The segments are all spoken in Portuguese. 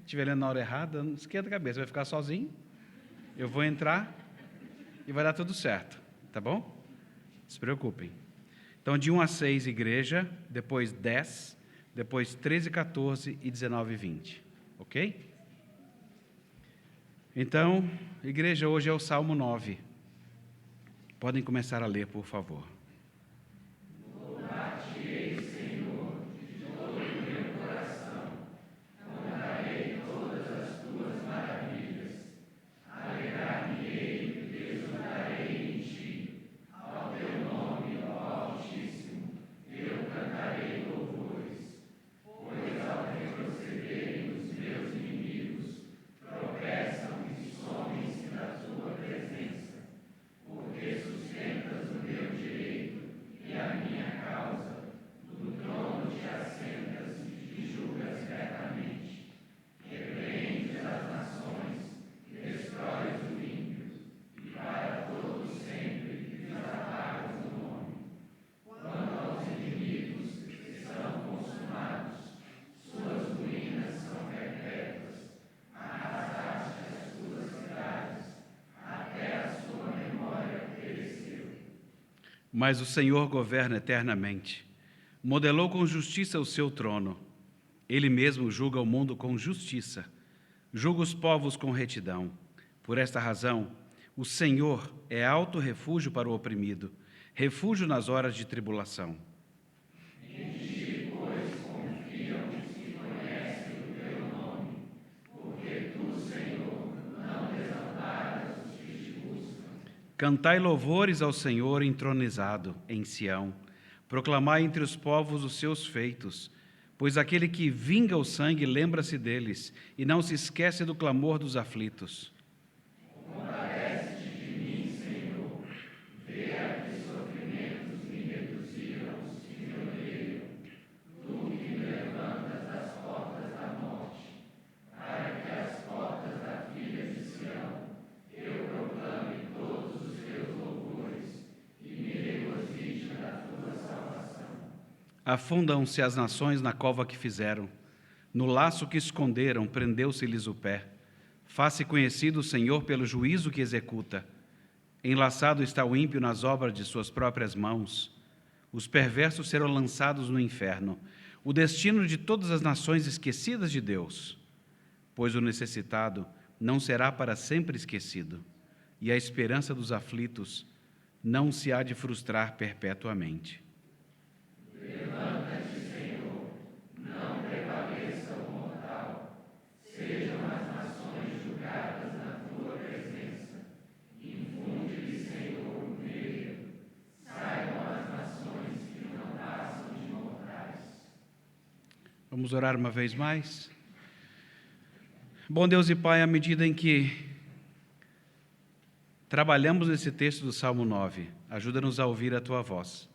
estiver lendo na hora errada, não esquenta a cabeça, vai ficar sozinho, eu vou entrar e vai dar tudo certo, tá bom? Não se preocupem. Então, de 1 a 6, igreja, depois 10, depois 13, 14 e 19 e 20, ok? Então, igreja, hoje é o Salmo 9. Podem começar a ler, por favor. Mas o Senhor governa eternamente. Modelou com justiça o seu trono. Ele mesmo julga o mundo com justiça. Julga os povos com retidão. Por esta razão, o Senhor é alto refúgio para o oprimido, refúgio nas horas de tribulação. Cantai louvores ao Senhor entronizado em Sião. Proclamai entre os povos os seus feitos. Pois aquele que vinga o sangue lembra-se deles e não se esquece do clamor dos aflitos. Compadece-te de mim, Senhor. Vê a que sofrimentos me reduziram e me odeiam. Tu que me levantas das portas da morte, para que as portas da filha de Sião eu proclame todos os teus louvores e me regozije na tua salvação. Afundam-se as nações na cova que fizeram, no laço que esconderam, prendeu-se-lhes o pé. Faça conhecido o Senhor pelo juízo que executa. Enlaçado está o ímpio nas obras de suas próprias mãos. Os perversos serão lançados no inferno, o destino de todas as nações esquecidas de Deus. Pois o necessitado não será para sempre esquecido, e a esperança dos aflitos não se há de frustrar perpetuamente. Levanta-te, Senhor, não prevaleça o mortal. Sejam as nações julgadas na tua presença. Infunde-lhe, Senhor, o medo. Saibam as nações que não passam de mortais. Vamos orar uma vez mais? Bom Deus e Pai, à medida em que trabalhamos nesse texto do Salmo 9, ajuda-nos a ouvir a tua voz.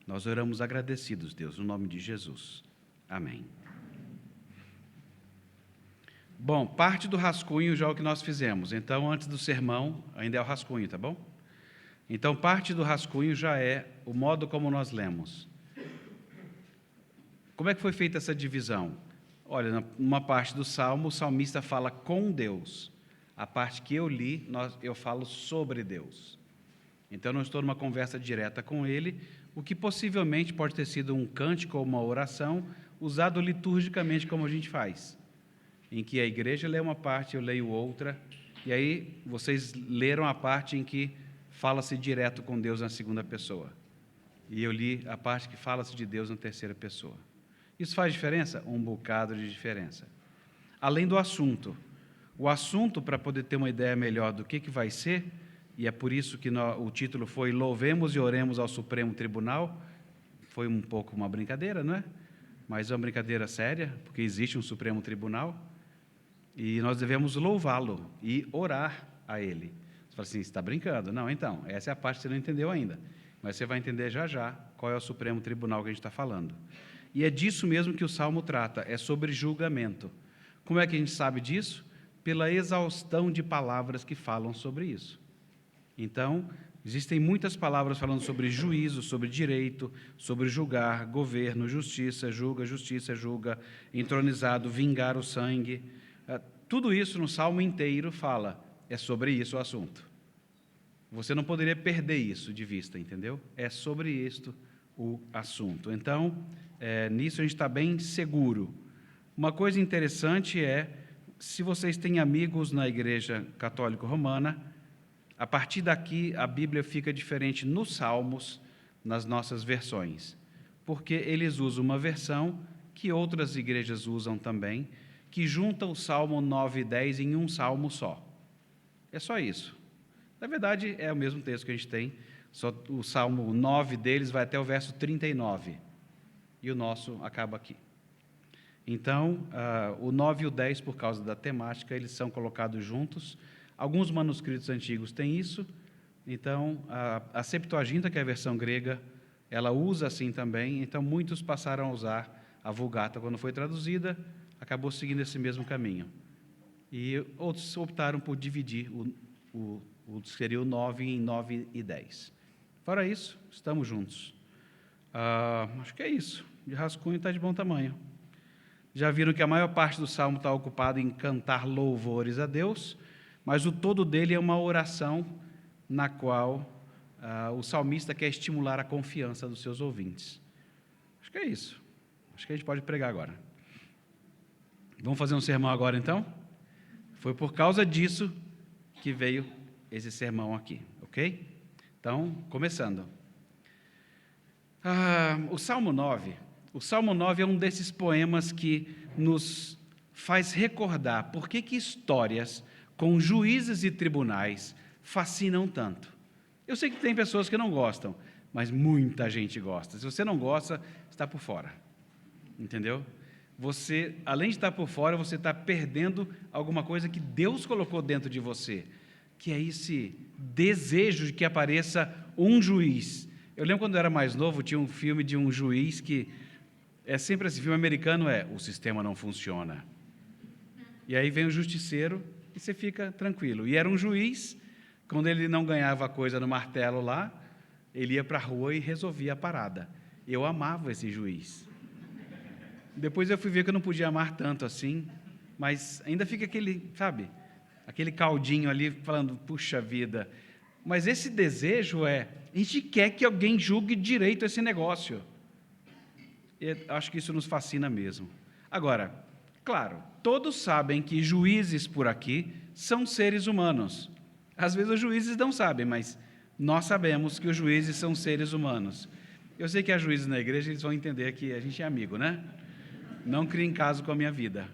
Nós oramos agradecidos, Deus, no nome de Jesus. Amém. Bom, parte do rascunho já é o que nós fizemos. Então, antes do sermão, ainda é o rascunho, tá bom? Então, parte do rascunho já é o modo como nós lemos. Como é que foi feita essa divisão? Olha, numa parte do Salmo, o salmista fala com Deus. A parte que eu li, eu falo sobre Deus. Então, eu não estou numa conversa direta com ele, o que possivelmente pode ter sido um cântico ou uma oração usado liturgicamente como a gente faz, em que a igreja lê uma parte, eu leio outra, e aí vocês leram a parte em que fala-se direto com Deus na segunda pessoa, e eu li a parte que fala-se de Deus na terceira pessoa. Isso faz diferença? Um bocado de diferença. Além do assunto. O assunto, para poder ter uma ideia melhor do que vai ser, e é por isso que o título foi Louvemos e Oremos ao Supremo Tribunal. Foi um pouco uma brincadeira, não é? Mas é uma brincadeira séria, porque existe um Supremo Tribunal, e nós devemos louvá-lo e orar a ele. Você fala assim, você está brincando? Não, então, essa é a parte que você não entendeu ainda, mas você vai entender já já qual é o Supremo Tribunal que a gente está falando. E é disso mesmo que o Salmo trata, é sobre julgamento. Como é que a gente sabe disso? Pela exaustão de palavras que falam sobre isso. Então, Existem muitas palavras falando sobre juízo, sobre direito, sobre julgar, governo, justiça, julga, entronizado, vingar o sangue. Tudo isso no Salmo inteiro fala, é sobre isso o assunto. Você não poderia perder isso de vista, entendeu? É sobre isto o assunto. Então, nisso a gente está bem seguro. Uma coisa interessante é, se vocês têm amigos na Igreja Católica Romana, a partir daqui a Bíblia fica diferente nos Salmos, nas nossas versões, porque eles usam uma versão que outras igrejas usam também, que junta o Salmo 9 e 10 em um salmo só. É só isso. Na verdade, é o mesmo texto que a gente tem, só o Salmo 9 deles vai até o verso 39, e o nosso acaba aqui. Então, o 9 e o 10, por causa da temática, eles são colocados juntos. Alguns manuscritos antigos têm isso, então, a Septuaginta, que é a versão grega, ela usa assim também, então muitos passaram a usar a Vulgata quando foi traduzida, acabou seguindo esse mesmo caminho. E outros optaram por dividir seria o 9 em 9 e 10. Fora isso, estamos juntos. Acho que é isso. De rascunho está de bom tamanho. Já viram que a maior parte do Salmo está ocupado em cantar louvores a Deus, mas o todo dele é uma oração na qual o salmista quer estimular a confiança dos seus ouvintes. Acho que é isso. Acho que a gente pode pregar agora. Vamos fazer um sermão agora, então? Foi por causa disso que veio esse sermão aqui, ok? Então, começando. O Salmo 9. O Salmo 9 é um desses poemas que nos faz recordar por que histórias com juízes e tribunais fascinam tanto. Eu sei que tem pessoas que não gostam, mas muita gente gosta. Se você não gosta, está por fora. Entendeu? Você, além de estar por fora, você está perdendo alguma coisa que Deus colocou dentro de você, que é esse desejo de que apareça um juiz. Eu lembro quando eu era mais novo, tinha um filme de um juiz que é sempre esse filme americano, o sistema não funciona. E aí vem o justiceiro e você fica tranquilo. E era um juiz, quando ele não ganhava a coisa no martelo lá, ele ia para a rua e resolvia a parada. Eu amava esse juiz. Depois eu fui ver que eu não podia amar tanto assim, mas ainda fica aquele, sabe, aquele caldinho ali falando, puxa vida. Mas esse desejo a gente quer que alguém julgue direito esse negócio. E acho que isso nos fascina mesmo. Agora, claro, todos sabem que juízes por aqui são seres humanos. Às vezes os juízes não sabem, mas nós sabemos que os juízes são seres humanos. Eu sei que há juízes na igreja, eles vão entender que a gente é amigo, né? Não criem caso com a minha vida.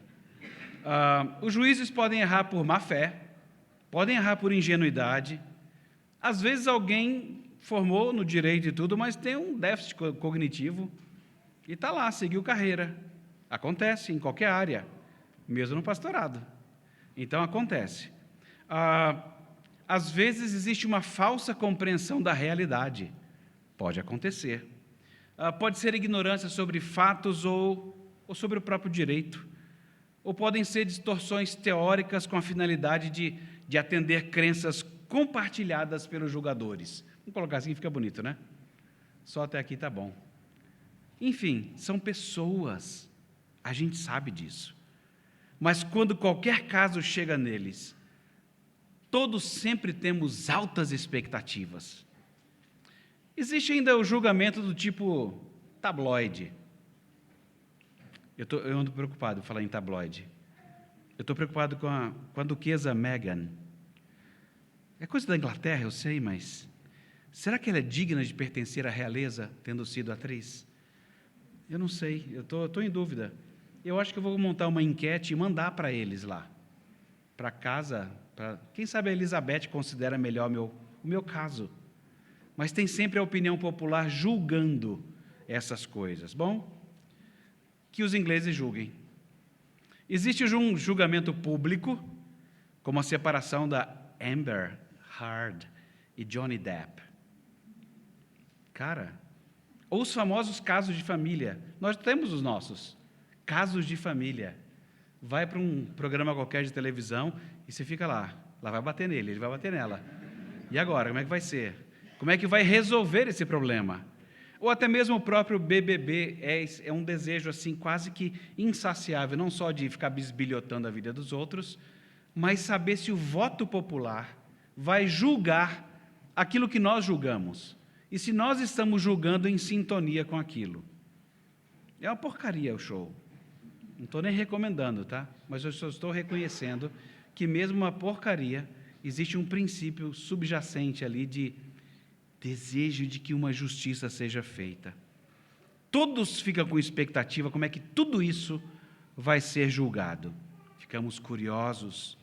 Os juízes podem errar por má fé, podem errar por ingenuidade. Às vezes alguém formou no direito e tudo, mas tem um déficit cognitivo e está lá, seguiu carreira. Acontece em qualquer área, mesmo no pastorado. Então, acontece. Às vezes existe uma falsa compreensão da realidade. Pode acontecer. Pode ser ignorância sobre fatos ou sobre o próprio direito. Ou podem ser distorções teóricas com a finalidade de atender crenças compartilhadas pelos julgadores. Vamos colocar assim, fica bonito, né? Só até aqui está bom. Enfim, são pessoas, a gente sabe disso. Mas quando qualquer caso chega neles, todos sempre temos altas expectativas. Existe ainda o julgamento do tipo tabloide. Eu ando preocupado em falar em tabloide. Eu estou preocupado com a duquesa Meghan. É coisa da Inglaterra, eu sei, mas será que ela é digna de pertencer à realeza, tendo sido atriz? Eu não sei, eu estou em dúvida. Eu acho que eu vou montar uma enquete e mandar para eles lá, para casa. Quem sabe a Elizabeth considera melhor o meu caso. Mas tem sempre a opinião popular julgando essas coisas. Bom, que os ingleses julguem. Existe um julgamento público, como a separação da Amber Heard e Johnny Depp. Cara, ou os famosos casos de família. Nós temos os nossos casos de família. Vai para um programa qualquer de televisão e você fica lá vai bater nele, ele vai bater nela. E agora, como é que vai ser? Como é que vai resolver esse problema? Ou até mesmo o próprio BBB é um desejo assim quase que insaciável, não só de ficar bisbilhotando a vida dos outros, mas saber se o voto popular vai julgar aquilo que nós julgamos. E se nós estamos julgando em sintonia com aquilo. É uma porcaria o show. Não estou nem recomendando, tá? Mas eu só estou reconhecendo que mesmo uma porcaria, existe um princípio subjacente ali de desejo de que uma justiça seja feita. Todos ficam com expectativa como é que tudo isso vai ser julgado. Ficamos curiosos.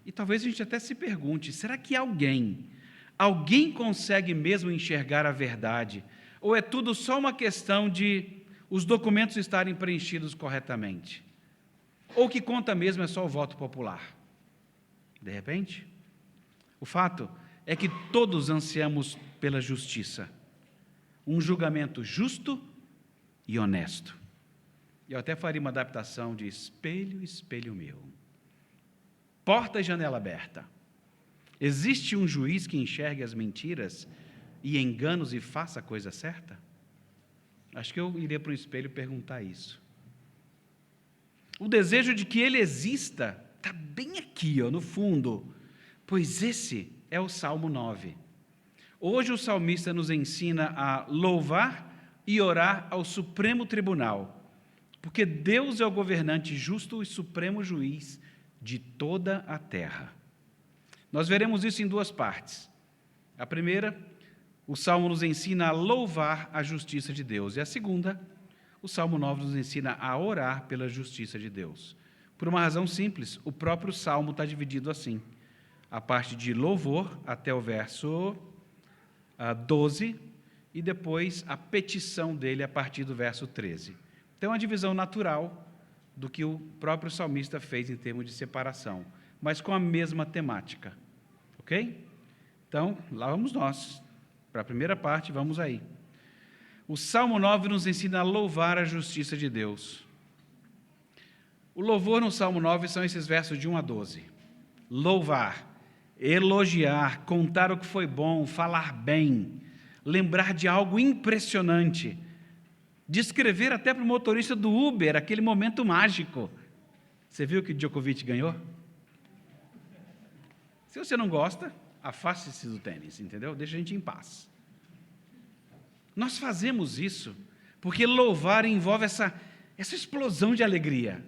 E talvez a gente até se pergunte, será que alguém consegue mesmo enxergar a verdade? Ou é tudo só uma questão de os documentos estarem preenchidos corretamente? Ou o que conta mesmo é só o voto popular? De repente, o fato é que todos ansiamos pela justiça, um julgamento justo e honesto. Eu até faria uma adaptação de espelho, espelho meu. Porta e janela aberta. Existe um juiz que enxergue as mentiras e enganos e faça a coisa certa? Acho que eu iria para o espelho perguntar isso. O desejo de que ele exista está bem aqui, no fundo, pois esse é o Salmo 9. Hoje o salmista nos ensina a louvar e orar ao Supremo Tribunal, porque Deus é o governante justo e supremo juiz de toda a terra. Nós veremos isso em duas partes. A primeira, o Salmo nos ensina a louvar a justiça de Deus, e a segunda, o Salmo 9 nos ensina a orar pela justiça de Deus. Por uma razão simples, o próprio Salmo está dividido assim. A parte de louvor até o verso 12, e depois a petição dele a partir do verso 13. Então, é uma divisão natural do que o próprio salmista fez em termos de separação, mas com a mesma temática. Ok? Então, lá vamos nós. Para a primeira parte, vamos aí. O Salmo 9 nos ensina a louvar a justiça de Deus. O louvor no Salmo 9 são esses versos de 1 a 12. Louvar, elogiar, contar o que foi bom, falar bem, lembrar de algo impressionante, descrever até para o motorista do Uber aquele momento mágico. Você viu que Djokovic ganhou? Se você não gosta, afaste-se do tênis, entendeu? Deixa a gente em paz. Nós fazemos isso porque louvar envolve essa explosão de alegria.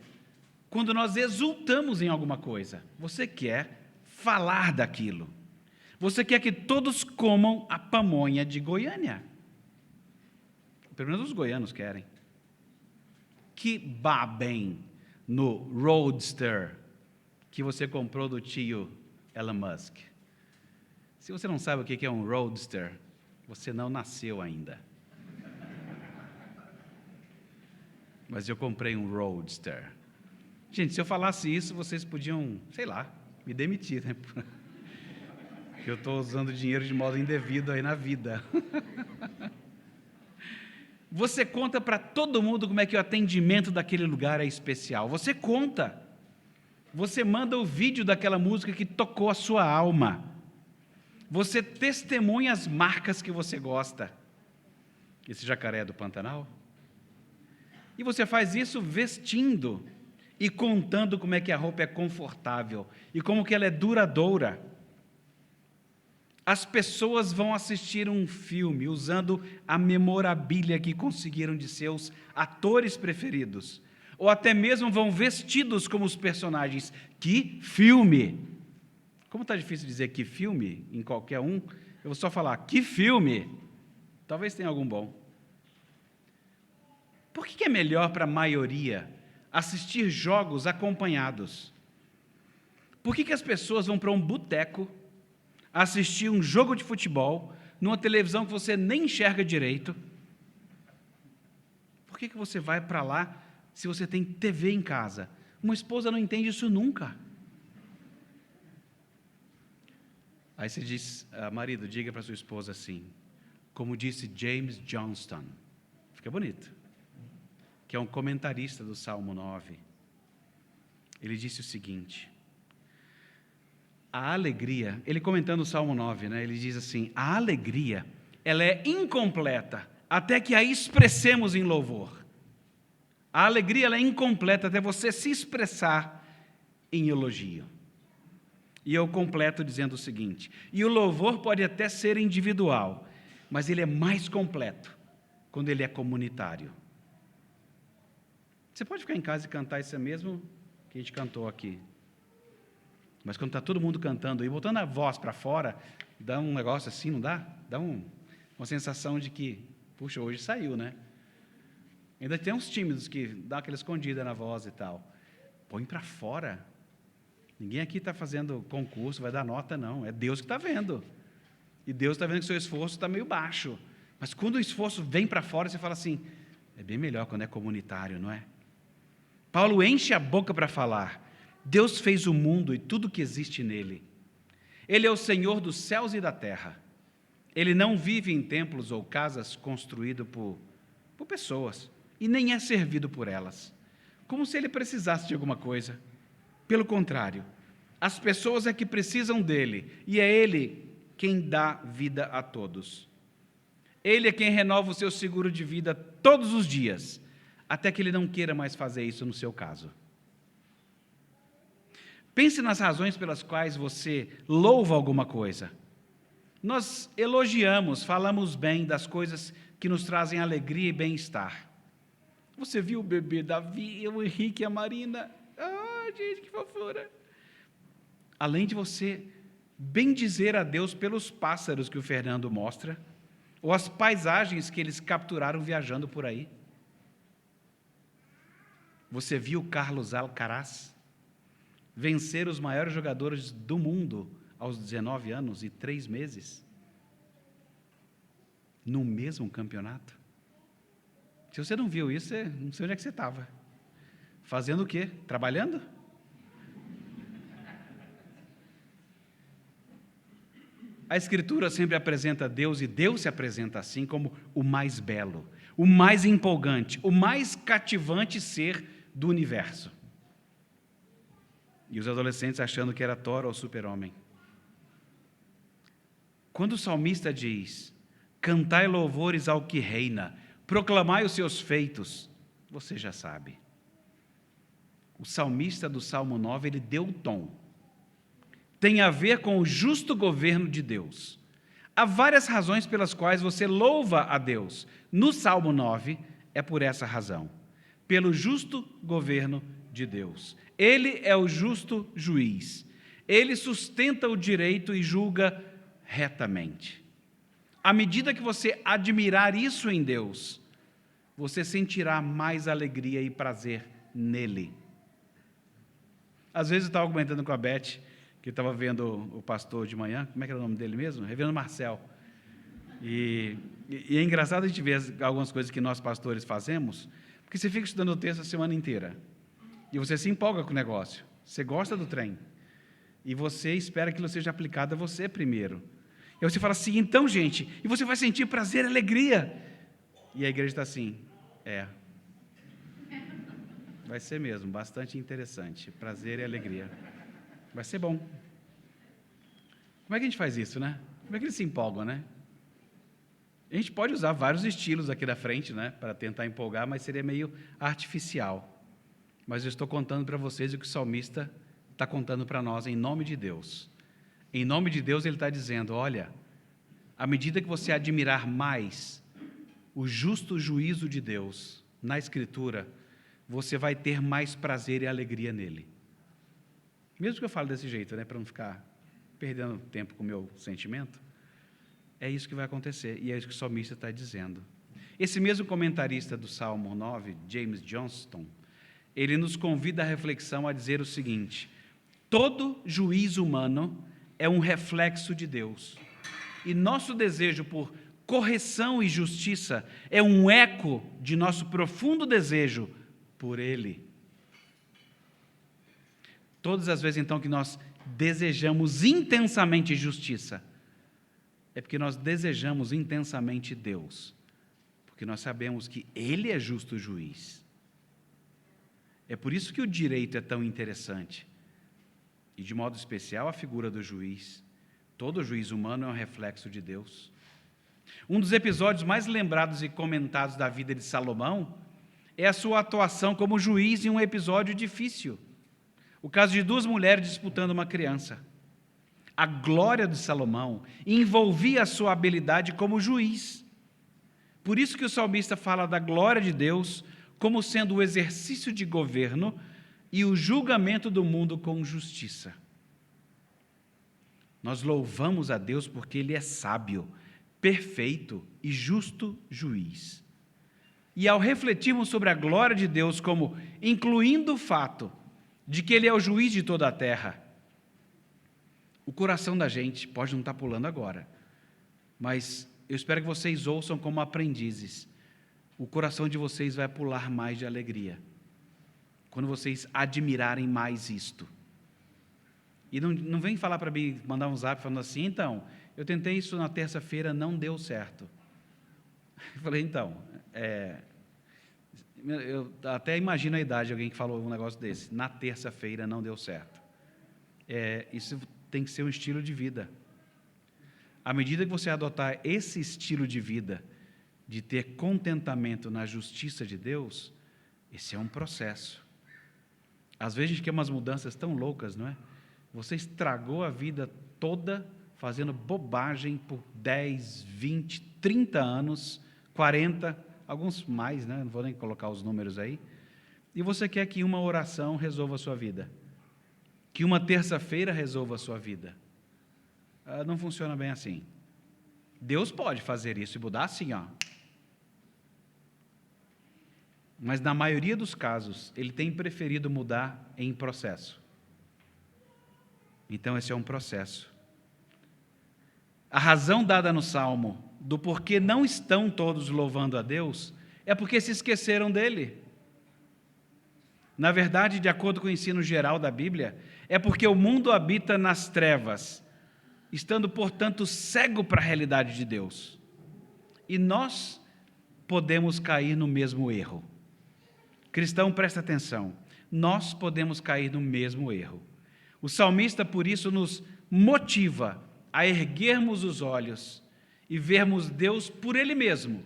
Quando nós exultamos em alguma coisa, você quer falar daquilo. Você quer que todos comam a pamonha de Goiânia. Pelo menos os goianos querem. Que babem no Roadster que você comprou do tio Elon Musk. Se você não sabe o que é um Roadster, você não nasceu ainda. Mas eu comprei um Roadster. Gente, se eu falasse isso, vocês podiam, sei lá, me demitir, né? Porque eu estou usando dinheiro de modo indevido aí na vida. Você conta para todo mundo como é que o atendimento daquele lugar é especial. Você conta. Você manda o vídeo daquela música que tocou a sua alma. Você testemunha as marcas que você gosta. Esse jacaré é do Pantanal? E você faz isso vestindo e contando como é que a roupa é confortável e como que ela é duradoura. As pessoas vão assistir um filme usando a memorabilia que conseguiram de seus atores preferidos, ou até mesmo vão vestidos como os personagens. Que filme! Como está difícil dizer que filme em qualquer um, eu vou só falar que filme. Talvez tenha algum bom. Por que é melhor para a maioria assistir jogos acompanhados? Por que as pessoas vão para um boteco assistir um jogo de futebol numa televisão que você nem enxerga direito? Por que você vai para lá se você tem TV em casa? Uma esposa não entende isso nunca. Aí você diz, marido, diga para sua esposa assim, como disse James Johnston, fica bonito, que é um comentarista do Salmo 9. Ele disse o seguinte: A alegria, ele comentando o Salmo 9, né, ele diz assim, a alegria, ela é incompleta até que a expressemos em louvor. A alegria ela é incompleta até você se expressar em elogio. E eu completo dizendo o seguinte, e o louvor pode até ser individual, mas ele é mais completo quando ele é comunitário. Você pode ficar em casa e cantar isso mesmo que a gente cantou aqui. Mas quando está todo mundo cantando e botando a voz para fora, dá um negócio assim, não dá? Dá uma sensação de que, puxa, hoje saiu, né? Ainda tem uns tímidos que dão aquela escondida na voz e tal. Põe para fora. Ninguém aqui está fazendo concurso, vai dar nota, não. É Deus que está vendo. E Deus está vendo que o seu esforço está meio baixo. Mas quando o esforço vem para fora, você fala assim, é bem melhor quando é comunitário, não é? Paulo enche a boca para falar. Deus fez o mundo e tudo que existe nele. Ele é o Senhor dos céus e da terra. Ele não vive em templos ou casas construídos por pessoas, e nem é servido por elas, como se ele precisasse de alguma coisa. Pelo contrário, as pessoas é que precisam dele, e é ele quem dá vida a todos. Ele é quem renova o seu seguro de vida todos os dias, até que ele não queira mais fazer isso no seu caso. Pense nas razões pelas quais você louva alguma coisa. Nós elogiamos, falamos bem das coisas que nos trazem alegria e bem-estar. Você viu o bebê Davi, o Henrique e a Marina? Ah, gente, que fofura! Além de você bendizer a Deus pelos pássaros que o Fernando mostra, ou as paisagens que eles capturaram viajando por aí. Você viu o Carlos Alcaraz vencer os maiores jogadores do mundo aos 19 anos e 3 meses? No mesmo campeonato? Se você não viu isso, não sei onde é que você estava. Fazendo o quê? Trabalhando? A Escritura sempre apresenta Deus, e Deus se apresenta assim como o mais belo, o mais empolgante, o mais cativante ser do universo. E os adolescentes achando que era Thor ou Super-Homem. Quando o salmista diz, cantai louvores ao que reina, proclamai os seus feitos, você já sabe. O salmista do Salmo 9, ele deu o tom. Tem a ver com o justo governo de Deus. Há várias razões pelas quais você louva a Deus. No Salmo 9, é por essa razão. Pelo justo governo de Deus. Ele é o justo juiz. Ele sustenta o direito e julga retamente. À medida que você admirar isso em Deus, você sentirá mais alegria e prazer nele. Às vezes eu estava comentando com a Beth, que estava vendo o pastor de manhã, como é que era o nome dele mesmo? Reverendo Marcel. E é engraçado a gente ver algumas coisas que nós pastores fazemos, porque você fica estudando o texto a semana inteira, e você se empolga com o negócio, você gosta do trem, e você espera que aquilo seja aplicado a você primeiro. E aí você fala assim, então, gente, e você vai sentir prazer e alegria. E a igreja está assim, vai ser mesmo, bastante interessante, prazer e alegria. Vai ser bom. Como é que a gente faz isso, né? Como é que eles se empolgam, né? A gente pode usar vários estilos aqui da frente, né, para tentar empolgar, mas seria meio artificial. Mas eu estou contando para vocês o que o salmista está contando para nós, em nome de Deus. Em nome de Deus, ele está dizendo, olha, à medida que você admirar mais o justo juízo de Deus na Escritura, você vai ter mais prazer e alegria nele. Mesmo que eu fale desse jeito, né, para não ficar perdendo tempo com o meu sentimento, é isso que vai acontecer, e é isso que o salmista está dizendo. Esse mesmo comentarista do Salmo 9, James Johnston, ele nos convida à reflexão a dizer o seguinte, todo juízo humano é um reflexo de Deus, e nosso desejo por correção e justiça é um eco de nosso profundo desejo por Ele. Todas as vezes, então, que nós desejamos intensamente justiça, é porque nós desejamos intensamente Deus, porque nós sabemos que Ele é justo juiz. É por isso que o direito é tão interessante. e de modo especial a figura do juiz. Todo juiz humano é um reflexo de Deus. Um dos episódios mais lembrados e comentados da vida de Salomão é a sua atuação como juiz em um episódio difícil. O caso de duas mulheres disputando uma criança. A glória de Salomão envolvia a sua habilidade como juiz. Por isso que o salmista fala da glória de Deus como sendo o exercício de governo e o julgamento do mundo com justiça. Nós louvamos a Deus porque Ele é sábio, perfeito e justo juiz. E ao refletirmos sobre a glória de Deus como incluindo o fato de que Ele é o juiz de toda a terra, o coração da gente pode não estar pulando agora, mas eu espero que vocês ouçam como aprendizes. O coração de vocês vai pular mais de alegria quando vocês admirarem mais isto. E não vem falar para mim, mandar um zap falando assim, então, eu tentei isso na terça-feira, não deu certo. Eu falei, então, eu até imagino a idade de alguém que falou um negócio desse, na terça-feira não deu certo. Isso tem que ser um estilo de vida. À medida que você adotar esse estilo de vida, de ter contentamento na justiça de Deus, esse é um processo. Às vezes a gente quer umas mudanças tão loucas, não é? Você estragou a vida toda fazendo bobagem por 10, 20, 30 anos, 40, alguns mais, né? Não vou nem colocar os números aí. E você quer que uma oração resolva a sua vida. Que uma terça-feira resolva a sua vida. Não funciona bem assim. Deus pode fazer isso e mudar assim, ó. Mas na maioria dos casos, Ele tem preferido mudar em processo. Então esse é um processo. A razão dada no Salmo do porquê não estão todos louvando a Deus é porque se esqueceram dele. Na verdade, de acordo com o ensino geral da Bíblia, é porque o mundo habita nas trevas, estando, portanto, cego para a realidade de Deus. E nós podemos cair no mesmo erro. Cristão, presta atenção. Nós podemos cair no mesmo erro. O salmista, por isso, nos motiva a erguermos os olhos e vermos Deus por Ele mesmo,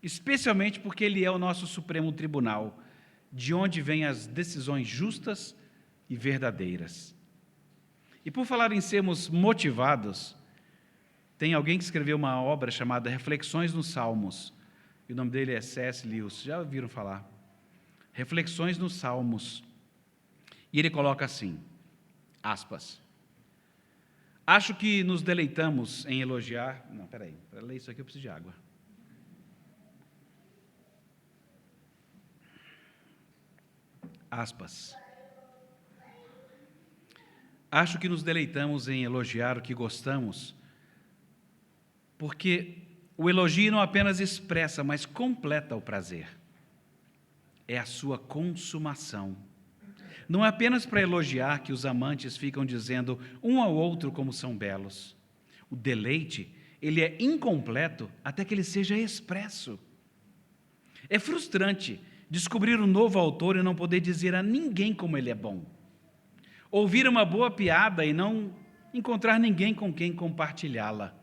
especialmente porque Ele é o nosso Supremo Tribunal, de onde vêm as decisões justas e verdadeiras. E por falar em sermos motivados, tem alguém que escreveu uma obra chamada Reflexões nos Salmos, e o nome dele é C.S. Lewis, já ouviram falar? Reflexões nos Salmos. E ele coloca assim, aspas, acho que nos deleitamos em elogiar... Não, peraí, para ler isso aqui eu preciso de água. Aspas. Acho que nos deleitamos em elogiar o que gostamos, porque o elogio não apenas expressa, mas completa o prazer. É a sua consumação. Não é apenas para elogiar que os amantes ficam dizendo um ao outro como são belos. O deleite, ele é incompleto até que ele seja expresso. É frustrante descobrir um novo autor e não poder dizer a ninguém como ele é bom. Ouvir uma boa piada e não encontrar ninguém com quem compartilhá-la.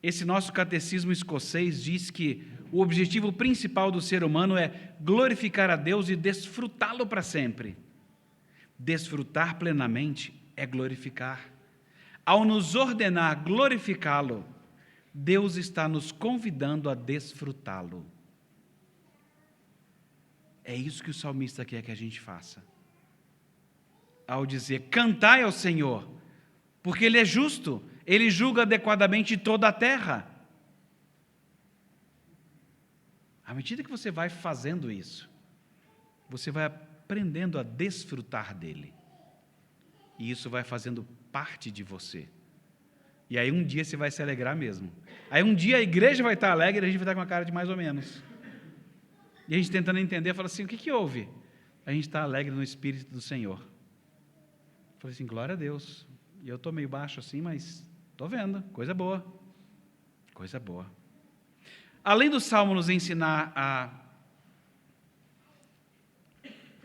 Esse nosso catecismo escocês diz que o objetivo principal do ser humano é glorificar a Deus e desfrutá-lo para sempre. Desfrutar plenamente é glorificar. Ao nos ordenar glorificá-lo, Deus está nos convidando a desfrutá-lo. É isso que o salmista quer que a gente faça. Ao dizer, cantai ao Senhor, porque Ele é justo, Ele julga adequadamente toda a terra. À medida que você vai fazendo isso, você vai aprendendo a desfrutar dele. E isso vai fazendo parte de você. E aí um dia você vai se alegrar mesmo. Aí um dia a igreja vai estar alegre e a gente vai estar com a cara de mais ou menos. E a gente tentando entender, fala assim, o que houve? A gente está alegre no Espírito do Senhor. Eu falei assim, glória a Deus. E eu estou meio baixo assim, mas estou vendo, coisa boa. Coisa boa. Além do Salmo nos ensinar a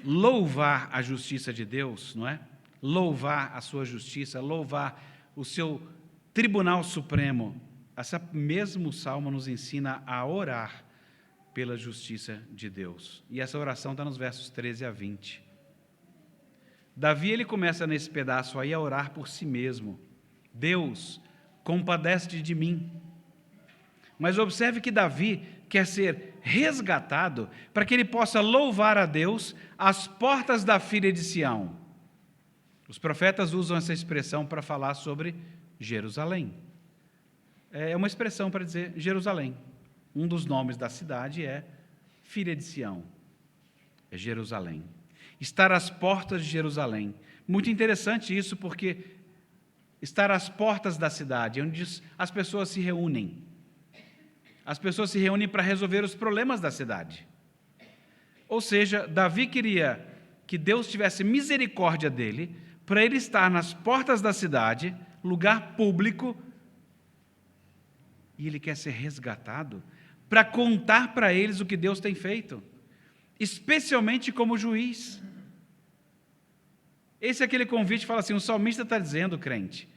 louvar a justiça de Deus, não é? louvar a sua justiça, louvar o seu tribunal supremo. Esse mesmo salmo nos ensina a orar pela justiça de Deus. E essa oração está nos versos 13 a 20. Davi, ele começa nesse pedaço aí a orar por si mesmo. Deus, compadece-te de mim. Mas observe que Davi quer ser resgatado para que ele possa louvar a Deus às portas da filha de Sião. Os profetas usam essa expressão para falar sobre Jerusalém. É uma expressão para dizer Jerusalém. Um dos nomes da cidade é filha de Sião. É Jerusalém. Estar às portas de Jerusalém. Muito interessante isso, porque estar às portas da cidade, onde as pessoas se reúnem. As pessoas se reúnem para resolver os problemas da cidade. Ou seja, Davi queria que Deus tivesse misericórdia dele, para ele estar nas portas da cidade, lugar público, e ele quer ser resgatado para contar para eles o que Deus tem feito, especialmente como juiz. Esse é aquele convite que fala assim, o salmista está dizendo, crente,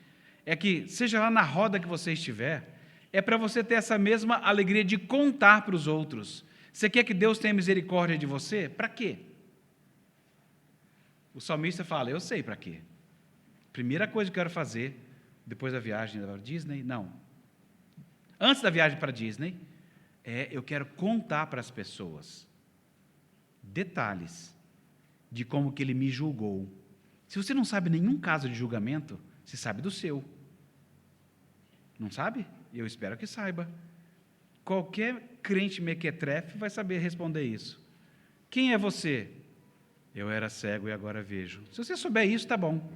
é que seja lá na roda que você estiver, é para você ter essa mesma alegria de contar para os outros. Você quer que Deus tenha misericórdia de você? Para quê? O salmista fala, eu sei para quê. Primeira coisa que eu quero fazer, depois da viagem para Disney, não. Antes da viagem para Disney, eu quero contar para as pessoas detalhes de como que ele me julgou. Se você não sabe nenhum caso de julgamento, você sabe do seu. Não sabe? Eu espero que saiba. Qualquer crente mequetrefe vai saber responder isso. Quem é você? Eu era cego e agora vejo. Se você souber isso, está bom.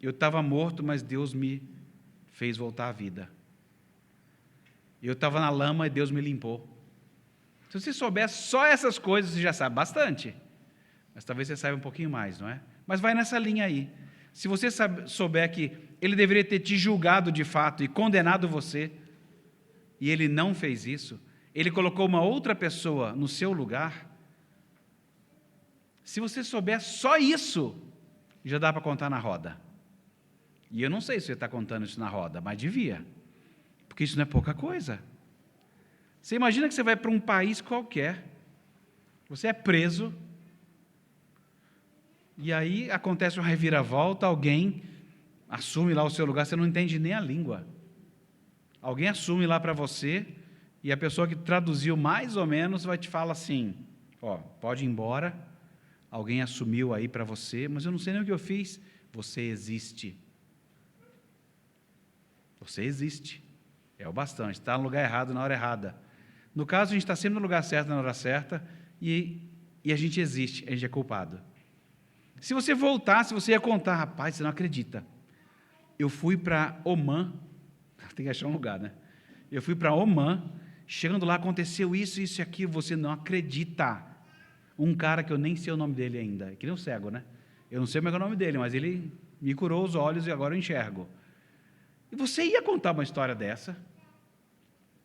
Eu estava morto, mas Deus me fez voltar à vida. Eu estava na lama e Deus me limpou. Se você souber só essas coisas, você já sabe bastante. Mas talvez você saiba um pouquinho mais, não é? Mas vai nessa linha aí. Se você souber que ele deveria ter te julgado de fato e condenado você, e ele não fez isso, ele colocou uma outra pessoa no seu lugar, se você souber só isso, já dá para contar na roda. E eu não sei se você está contando isso na roda, mas devia, porque isso não é pouca coisa. Você imagina que você vai para um país qualquer, você é preso, e aí acontece uma reviravolta, alguém assume lá o seu lugar, você não entende nem a língua. Alguém assume lá para você, e a pessoa que traduziu mais ou menos vai te falar assim, pode ir embora, alguém assumiu aí para você, mas eu não sei nem o que eu fiz. Você existe. Você existe. É o bastante. Está no lugar errado na hora errada. No caso, a gente está sempre no lugar certo na hora certa e a gente existe, a gente é culpado. Se você voltasse, você ia contar, rapaz, você não acredita. Eu fui para Omã, tem que achar um lugar, né? Eu fui para Omã, chegando lá aconteceu isso, isso e aquilo, você não acredita. Um cara que eu nem sei o nome dele ainda, que nem um cego, né? Eu não sei como é o nome dele, mas ele me curou os olhos e agora eu enxergo. E você ia contar uma história dessa,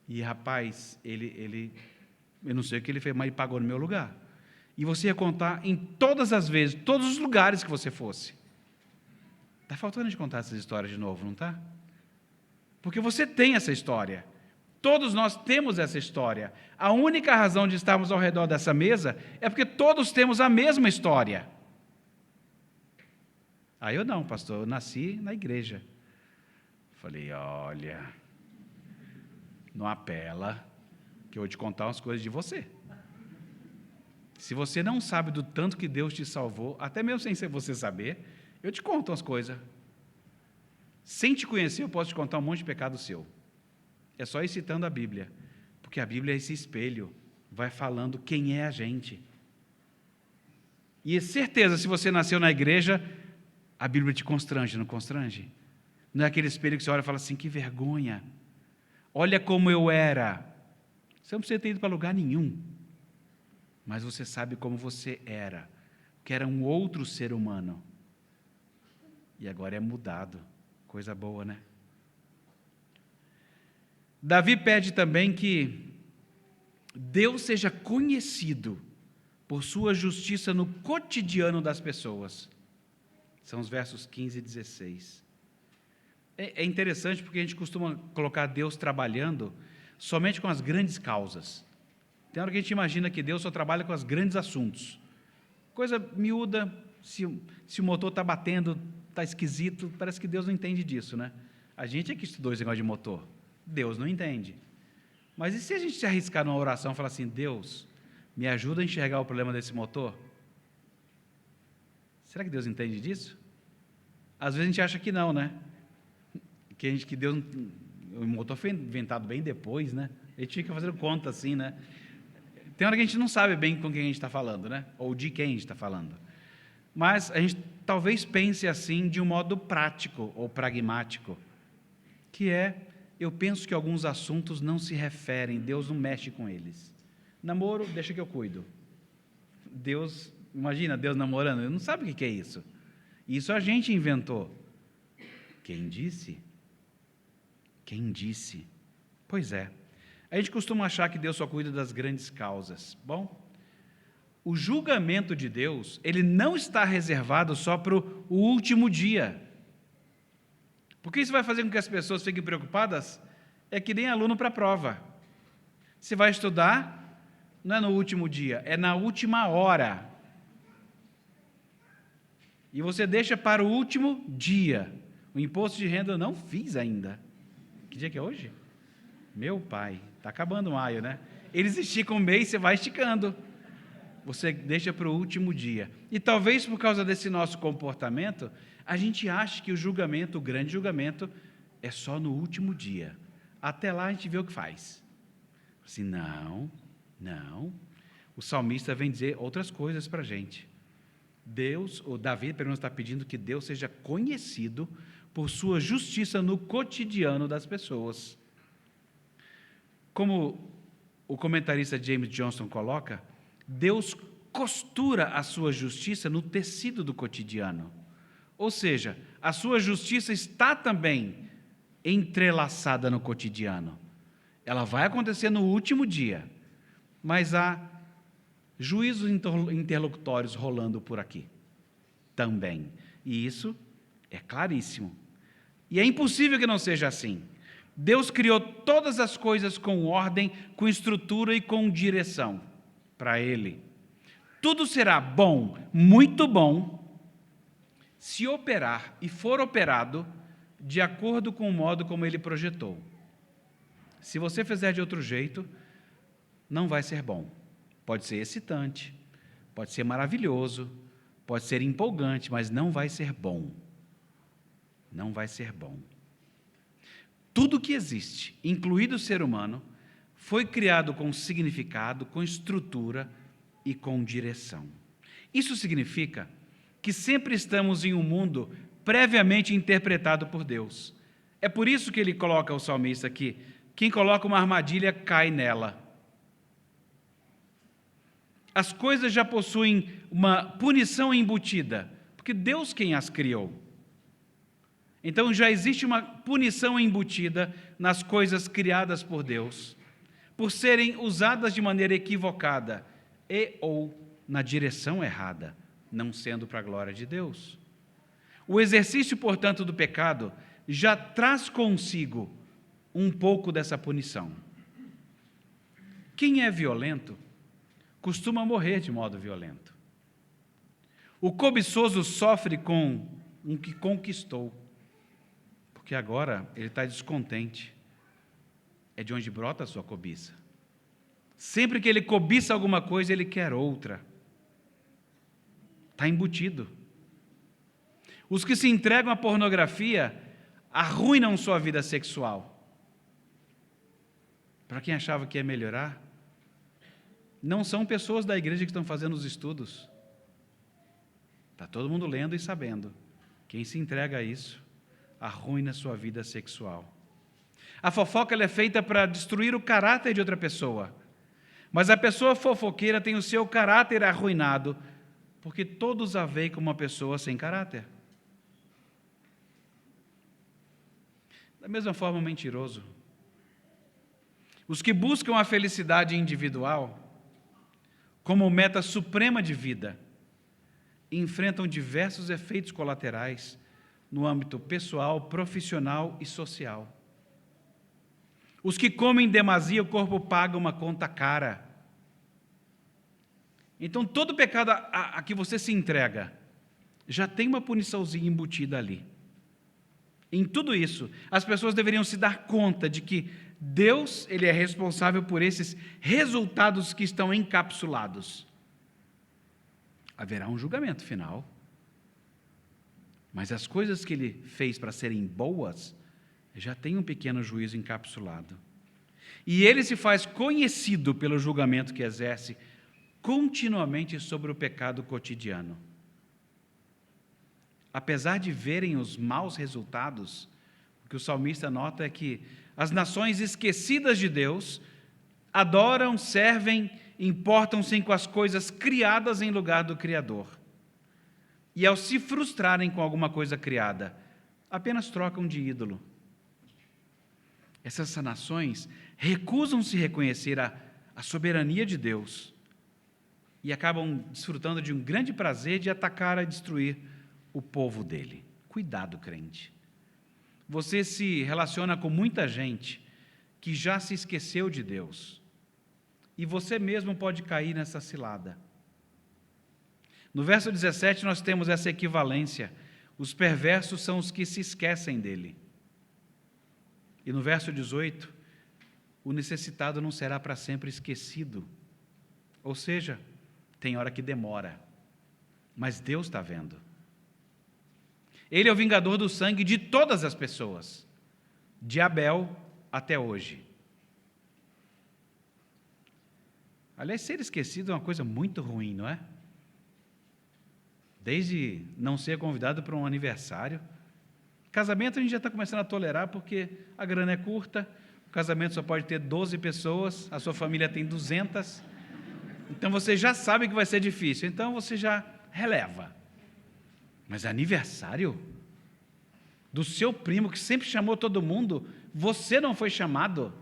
e rapaz, eu não sei o que ele fez, mas ele pagou no meu lugar. E você ia contar em todas as vezes, todos os lugares que você fosse. Está faltando de contar essas histórias de novo, não está? Porque você tem essa história. Todos nós temos essa história. A única razão de estarmos ao redor dessa mesa é porque todos temos a mesma história. Aí eu não, pastor, eu nasci na igreja. Falei, olha, não apela, que eu vou te contar umas coisas de você. Se você não sabe do tanto que Deus te salvou, até mesmo sem você saber, eu te conto umas coisas. Sem te conhecer, eu posso te contar um monte de pecado seu. É só ir citando a Bíblia, porque a Bíblia é esse espelho, vai falando quem é a gente. E é certeza, se você nasceu na igreja, a Bíblia te constrange, não constrange? Não é aquele espelho que você olha e fala assim, que vergonha, olha como eu era. Você não precisa ter ido para lugar nenhum, mas você sabe como você era, que era um outro ser humano, e agora é mudado, coisa boa, né? Davi pede também que Deus seja conhecido por sua justiça no cotidiano das pessoas. São os versos 15 e 16. É interessante porque a gente costuma colocar Deus trabalhando somente com as grandes causas. Tem hora que a gente imagina que Deus só trabalha com os grandes assuntos. Coisa miúda, se o motor está batendo, está esquisito, parece que Deus não entende disso, né? A gente é que estudou esse negócio de motor. Deus não entende. Mas e se a gente se arriscar numa oração e falar assim, Deus, me ajuda a enxergar o problema desse motor? Será que Deus entende disso? Às vezes a gente acha que não, né? Que Deus, o motor foi inventado bem depois, né? A gente fica fazendo conta assim, né? Tem hora que a gente não sabe bem com quem a gente está falando, né? Ou de quem a gente está falando. Mas a gente talvez pense assim de um modo prático ou pragmático, que é, eu penso que alguns assuntos não se referem, Deus não mexe com eles. Namoro, deixa que eu cuido. Deus, imagina Deus namorando, ele não sabe o que é isso. Isso a gente inventou. Quem disse? Quem disse? Pois é. A gente costuma achar que Deus só cuida das grandes causas. Bom, o julgamento de Deus, ele não está reservado só para o último dia. Porque isso vai fazer com que as pessoas fiquem preocupadas, é que nem aluno para a prova. Você vai estudar, não é no último dia, é na última hora. E você deixa para o último dia. O imposto de renda eu não fiz ainda. Que dia que é hoje? Meu pai, está acabando maio, né? Eles esticam o mês, você vai esticando. Você deixa para o último dia. E talvez por causa desse nosso comportamento, a gente ache que o julgamento, o grande julgamento, é só no último dia. Até lá a gente vê o que faz. Assim, não. O salmista vem dizer outras coisas para a gente. Deus, o Davi, pelo menos está pedindo que Deus seja conhecido por sua justiça no cotidiano das pessoas. Como o comentarista James Johnson coloca, Deus costura a sua justiça no tecido do cotidiano. Ou seja, a sua justiça está também entrelaçada no cotidiano. Ela vai acontecer no último dia, mas há juízos interlocutórios rolando por aqui também. E isso é claríssimo. E é impossível que não seja assim. Deus criou todas as coisas com ordem, com estrutura e com direção para Ele. Tudo será bom, muito bom, se operar e for operado de acordo com o modo como Ele projetou. Se você fizer de outro jeito, não vai ser bom. Pode ser excitante, pode ser maravilhoso, pode ser empolgante, mas não vai ser bom. Não vai ser bom. Tudo que existe, incluído o ser humano, foi criado com significado, com estrutura e com direção. Isso significa que sempre estamos em um mundo previamente interpretado por Deus. É por isso que ele coloca o salmista aqui, quem coloca uma armadilha cai nela. As coisas já possuem uma punição embutida, porque Deus quem as criou. Então já existe uma punição embutida nas coisas criadas por Deus, por serem usadas de maneira equivocada e ou na direção errada, não sendo para a glória de Deus. O exercício, portanto, do pecado já traz consigo um pouco dessa punição. Quem é violento costuma morrer de modo violento. O cobiçoso sofre com o que conquistou, porque agora ele está descontente. É de onde brota a sua cobiça. Sempre que ele cobiça alguma coisa, ele quer outra. Está embutido. Os que se entregam à pornografia arruinam sua vida sexual. Para quem achava que ia melhorar, não são pessoas da igreja que estão fazendo os estudos. Está todo mundo lendo e sabendo. Quem se entrega a isso, arruina sua vida sexual. A fofoca ela é feita para destruir o caráter de outra pessoa. Mas a pessoa fofoqueira tem o seu caráter arruinado, porque todos a veem como uma pessoa sem caráter. Da mesma forma, o mentiroso. Os que buscam a felicidade individual como meta suprema de vida, enfrentam diversos efeitos colaterais no âmbito pessoal, profissional e social. Os que comem em demasia, o corpo paga uma conta cara. Então, todo pecado a que você se entrega já tem uma puniçãozinha embutida ali. Em tudo isso, as pessoas deveriam se dar conta de que Deus, Ele é responsável por esses resultados que estão encapsulados. Haverá um julgamento final. Mas as coisas que Ele fez para serem boas, já tem um pequeno juízo encapsulado. E Ele se faz conhecido pelo julgamento que exerce continuamente sobre o pecado cotidiano. Apesar de verem os maus resultados, o que o salmista nota é que as nações esquecidas de Deus adoram, servem, importam-se com as coisas criadas em lugar do Criador. E ao se frustrarem com alguma coisa criada, apenas trocam de ídolo. Essas nações recusam-se reconhecer a soberania de Deus e acabam desfrutando de um grande prazer de atacar e destruir o povo dele. Cuidado, crente. Você se relaciona com muita gente que já se esqueceu de Deus. E você mesmo pode cair nessa cilada. No verso 17 nós temos essa equivalência. Os perversos são os que se esquecem dele. E no verso 18, o necessitado não será para sempre esquecido. Ou seja, tem hora que demora, mas Deus está vendo. Ele é o vingador do sangue de todas as pessoas, de Abel até hoje. Aliás, ser esquecido é uma coisa muito ruim, não é? Desde não ser convidado para um aniversário. Casamento a gente já está começando a tolerar porque a grana é curta, o casamento só pode ter 12 pessoas, a sua família tem 200, então você já sabe que vai ser difícil, então você já releva. Mas aniversário do seu primo, que sempre chamou todo mundo, você não foi chamado?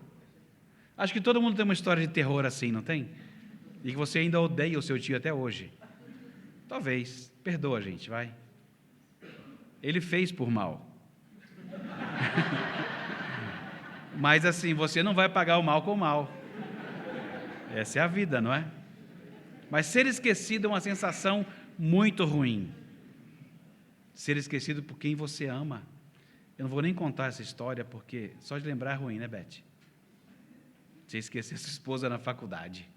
Acho que todo mundo tem uma história de terror assim, não tem? E que você ainda odeia o seu tio até hoje. Talvez, perdoa, gente, vai. Ele fez por mal. Mas assim, você não vai pagar o mal com o mal. Essa é a vida, não é? Mas ser esquecido é uma sensação muito ruim. Ser esquecido por quem você ama. Eu não vou nem contar essa história, porque só de lembrar é ruim, né, Beth? Você esqueceu sua esposa na faculdade.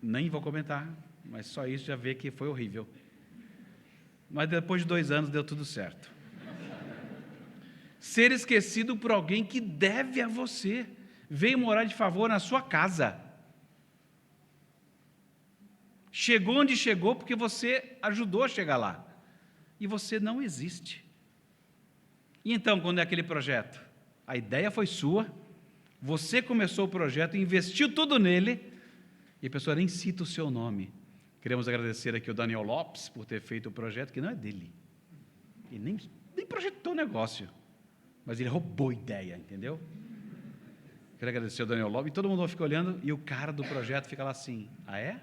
Nem vou comentar, mas só isso já vê que foi horrível. Mas depois de 2 anos deu tudo certo. Ser esquecido por alguém que deve a você, veio morar de favor na sua casa. Chegou onde chegou porque você ajudou a chegar lá. E você não existe. E então, quando é aquele projeto? A ideia foi sua, você começou o projeto, investiu tudo nele, e a pessoa nem cita o seu nome. Queremos agradecer aqui ao Daniel Lopes por ter feito o projeto, que não é dele. Ele nem projetou o negócio, mas ele roubou a ideia, entendeu? Quero agradecer ao Daniel Lopes, e todo mundo fica olhando, e o cara do projeto fica lá assim, ah é?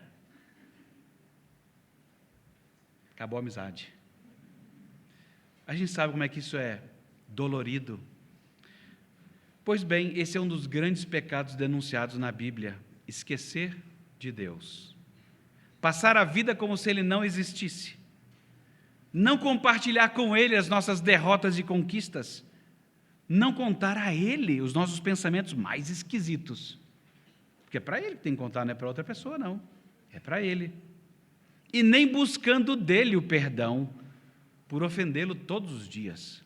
Acabou a amizade. A gente sabe como é que isso é dolorido. Pois bem, esse é um dos grandes pecados denunciados na Bíblia, esquecer de Deus. Passar a vida como se Ele não existisse. Não compartilhar com Ele as nossas derrotas e conquistas. Não contar a Ele os nossos pensamentos mais esquisitos. Porque é para Ele que tem que contar, não é para outra pessoa, não. É para Ele. E nem buscando dele o perdão por ofendê-lo todos os dias.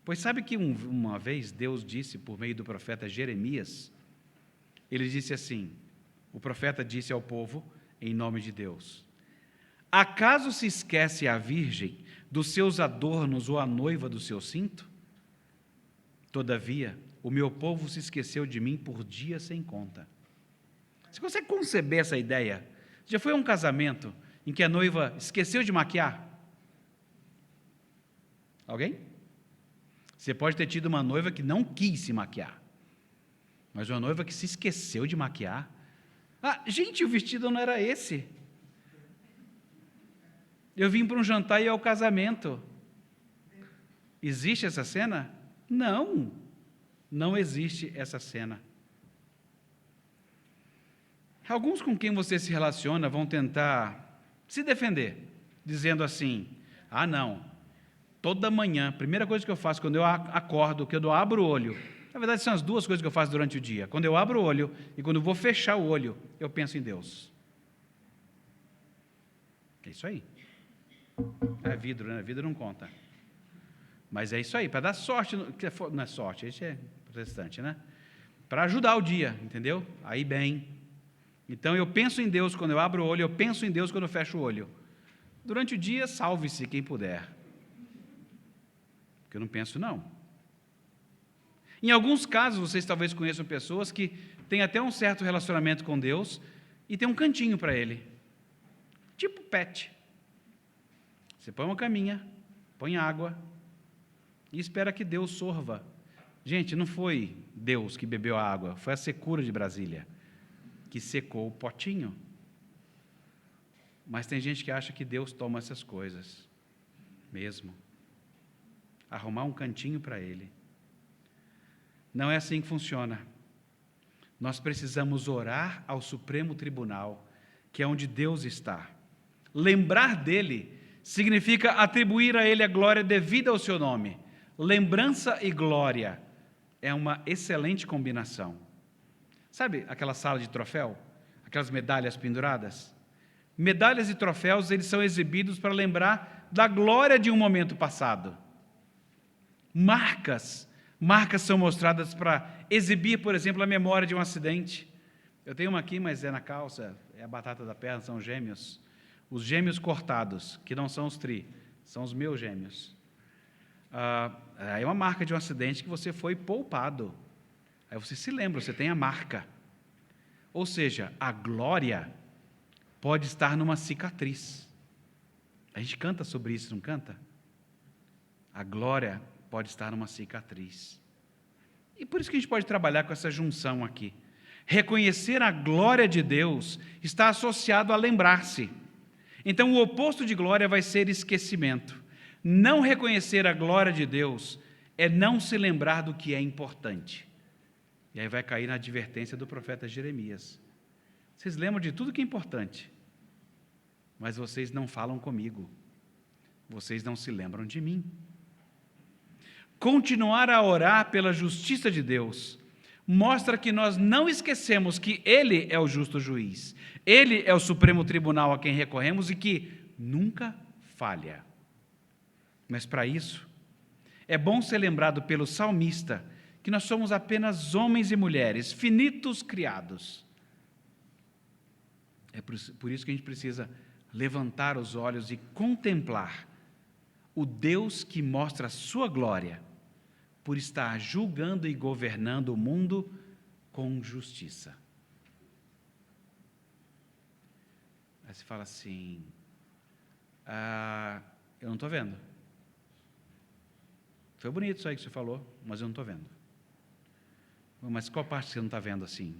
Pois sabe que uma vez Deus disse por meio do profeta Jeremias, ele disse assim, o profeta disse ao povo, em nome de Deus, acaso se esquece a virgem dos seus adornos ou a noiva do seu cinto? Todavia, o meu povo se esqueceu de mim por dias sem conta. Você consegue conceber essa ideia? Já foi a um casamento em que a noiva esqueceu de maquiar? Alguém? Você pode ter tido uma noiva que não quis se maquiar, mas uma noiva que se esqueceu de maquiar. Ah, gente, o vestido não era esse. Eu vim para um jantar e ao casamento. Existe essa cena? Não, não existe essa cena. Alguns com quem você se relaciona vão tentar se defender, dizendo assim: ah, não, toda manhã, a primeira coisa que eu faço quando eu acordo, que eu abro o olho, na verdade são as duas coisas que eu faço durante o dia, quando eu abro o olho e quando eu vou fechar o olho, eu penso em Deus. É isso aí. É vidro, né? Vidro não conta. Mas é isso aí, para dar sorte, não é sorte, isso é protestante, né? Para ajudar o dia, entendeu? Aí bem. Então eu penso em Deus quando eu abro o olho, eu penso em Deus quando eu fecho o olho. Durante o dia, salve-se quem puder. Porque eu não penso, não. Em alguns casos, vocês talvez conheçam pessoas que têm até um certo relacionamento com Deus e tem um cantinho para Ele. Tipo pet. Você põe uma caminha, põe água e espera que Deus sorva. Gente, não foi Deus que bebeu a água, foi a secura de Brasília que secou o potinho. Mas tem gente que acha que Deus toma essas coisas mesmo. Arrumar um cantinho para Ele. Não é assim que funciona. Nós precisamos orar ao Supremo Tribunal, que é onde Deus está. Lembrar dele significa atribuir a Ele a glória devida ao seu nome. Lembrança e glória é uma excelente combinação. Sabe aquela sala de troféu? Aquelas medalhas penduradas? Medalhas e troféus, eles são exibidos para lembrar da glória de um momento passado. Marcas são mostradas para exibir, por exemplo, a memória de um acidente. Eu tenho uma aqui, mas é na calça, é a batata da perna, são gêmeos. Os gêmeos cortados, que não são os são os meus gêmeos. É uma marca de um acidente que você foi poupado. Aí você se lembra, você tem a marca. Ou seja, a glória pode estar numa cicatriz. A gente canta sobre isso, não canta? A glória pode estar numa cicatriz. E por isso que a gente pode trabalhar com essa junção aqui. Reconhecer a glória de Deus está associado a lembrar-se. Então, o oposto de glória vai ser esquecimento. Não reconhecer a glória de Deus é não se lembrar do que é importante. E aí vai cair na advertência do profeta Jeremias. Vocês lembram de tudo que é importante, mas vocês não falam comigo. Vocês não se lembram de mim. Continuar a orar pela justiça de Deus mostra que nós não esquecemos que Ele é o justo juiz. Ele é o Supremo Tribunal a quem recorremos e que nunca falha. Mas para isso, é bom ser lembrado pelo salmista que nós somos apenas homens e mulheres, finitos criados. É por isso que a gente precisa levantar os olhos e contemplar o Deus que mostra a sua glória por estar julgando e governando o mundo com justiça. Aí você fala assim, eu não estou vendo. Foi bonito isso aí que você falou, mas eu não estou vendo. Mas qual parte você não está vendo assim?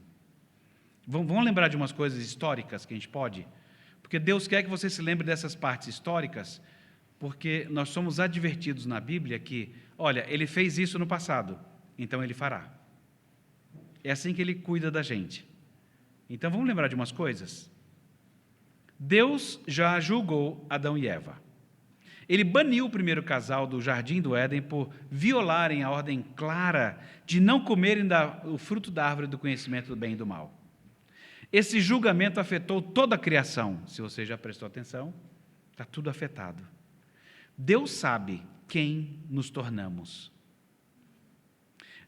Vamos lembrar de umas coisas históricas que a gente pode? Porque Deus quer que você se lembre dessas partes históricas, porque nós somos advertidos na Bíblia que, olha, Ele fez isso no passado, então Ele fará. É assim que Ele cuida da gente. Então vamos lembrar de umas coisas? Deus já julgou Adão e Eva. Ele baniu o primeiro casal do Jardim do Éden por violarem a ordem clara de não comerem o fruto da árvore do conhecimento do bem e do mal. Esse julgamento afetou toda a criação. Se você já prestou atenção, está tudo afetado. Deus sabe quem nos tornamos.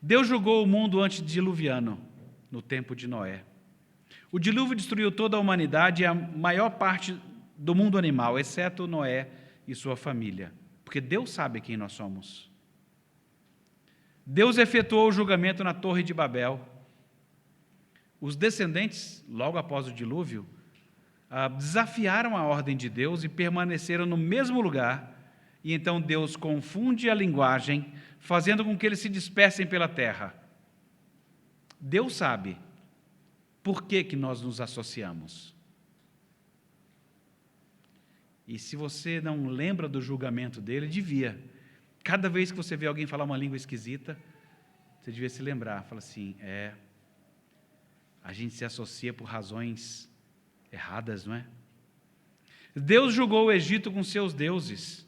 Deus julgou o mundo antediluviano, no tempo de Noé. O dilúvio destruiu toda a humanidade e a maior parte do mundo animal, exceto Noé e sua família, porque Deus sabe quem nós somos. Deus efetuou o julgamento na Torre de Babel. Os descendentes, logo após o dilúvio, desafiaram a ordem de Deus e permaneceram no mesmo lugar, e então Deus confunde a linguagem, fazendo com que eles se dispersem pela terra. Deus sabe Por que nós nos associamos? E se você não lembra do julgamento dele, devia. Cada vez que você vê alguém falar uma língua esquisita, você devia se lembrar. Fala assim, a gente se associa por razões erradas, não é? Deus julgou o Egito com seus deuses.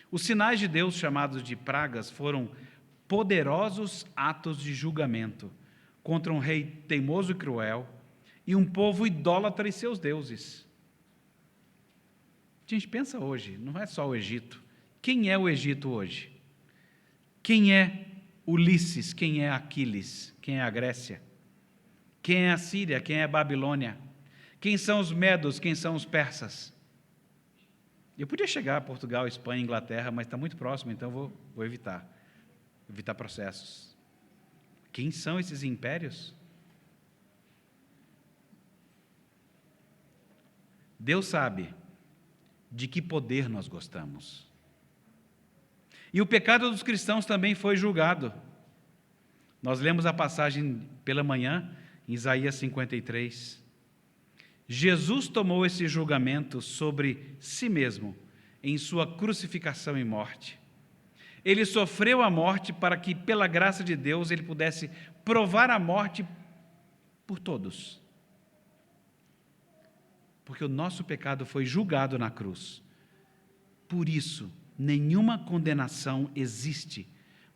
Os sinais de Deus, chamados de pragas, foram poderosos atos de julgamento contra um rei teimoso e cruel e um povo idólatra e seus deuses. A gente pensa hoje, não é só o Egito. Quem é o Egito hoje? Quem é Ulisses? Quem é Aquiles? Quem é a Grécia? Quem é a Síria? Quem é a Babilônia? Quem são os medos? Quem são os persas? Eu podia chegar a Portugal, Espanha, Inglaterra, mas está muito próximo, então vou evitar processos. Quem são esses impérios? Deus sabe de que poder nós gostamos. E o pecado dos cristãos também foi julgado. Nós lemos a passagem pela manhã, em Isaías 53. Jesus tomou esse julgamento sobre si mesmo, em sua crucificação e morte. Ele sofreu a morte para que, pela graça de Deus, ele pudesse provar a morte por todos. Porque o nosso pecado foi julgado na cruz. Por isso, nenhuma condenação existe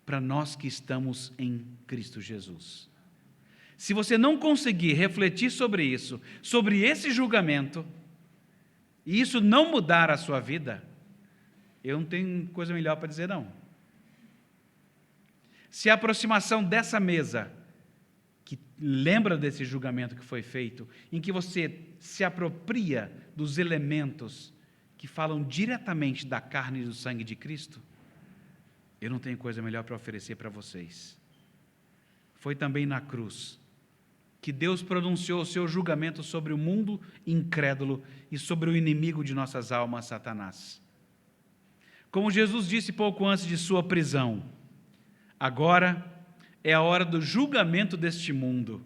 para nós que estamos em Cristo Jesus. Se você não conseguir refletir sobre isso, sobre esse julgamento, e isso não mudar a sua vida, eu não tenho coisa melhor para dizer, não. Se a aproximação dessa mesa, que lembra desse julgamento que foi feito, em que você se apropria dos elementos que falam diretamente da carne e do sangue de Cristo, eu não tenho coisa melhor para oferecer para vocês. Foi também na cruz que Deus pronunciou o seu julgamento sobre o mundo incrédulo e sobre o inimigo de nossas almas, Satanás. Como Jesus disse pouco antes de sua prisão, agora é a hora do julgamento deste mundo.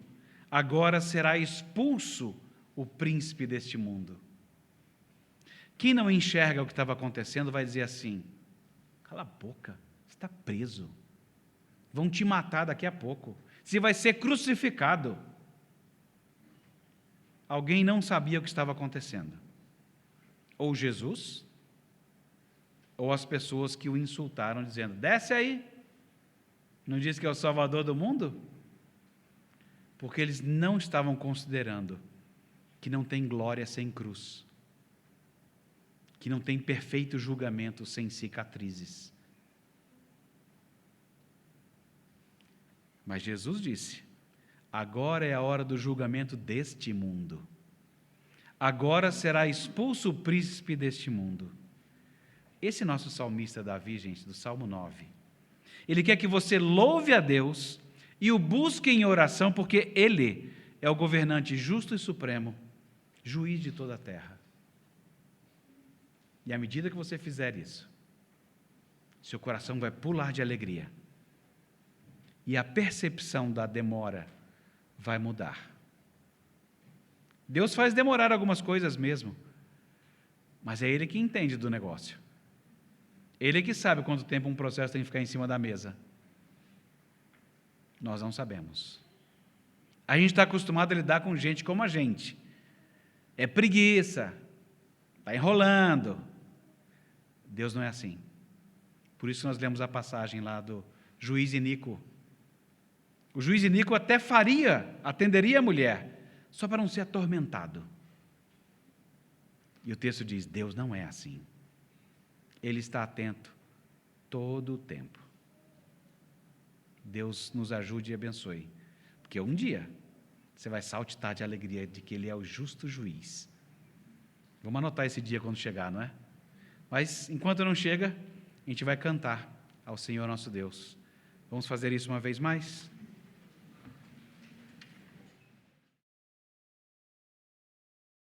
Agora será expulso o príncipe deste mundo. Quem não enxerga o que estava acontecendo vai dizer assim, cala a boca, você está preso. Vão te matar daqui a pouco. Você vai ser crucificado. Alguém não sabia o que estava acontecendo. Ou Jesus, ou as pessoas que o insultaram, dizendo, desce aí. Não diz que é o Salvador do mundo? Porque eles não estavam considerando que não tem glória sem cruz, que não tem perfeito julgamento sem cicatrizes. Mas Jesus disse, agora é a hora do julgamento deste mundo. Agora será expulso o príncipe deste mundo. Esse nosso salmista Davi, gente, do Salmo 9, ele quer que você louve a Deus e o busque em oração, porque Ele é o governante justo e supremo, juiz de toda a terra. E à medida que você fizer isso, seu coração vai pular de alegria. E a percepção da demora vai mudar. Deus faz demorar algumas coisas mesmo, mas é Ele que entende do negócio. Ele que sabe quanto tempo um processo tem que ficar em cima da mesa. Nós não sabemos. A gente está acostumado a lidar com gente como a gente. É preguiça, está enrolando. Deus não é assim. Por isso nós lemos a passagem lá do juiz iníquo. O juiz iníquo até atenderia a mulher, só para não ser atormentado. E o texto diz, Deus não é assim. Ele está atento todo o tempo. Deus nos ajude e abençoe. Porque um dia você vai saltitar de alegria de que Ele é o justo juiz. Vamos anotar esse dia quando chegar, não é? Mas enquanto não chega, a gente vai cantar ao Senhor nosso Deus. Vamos fazer isso uma vez mais?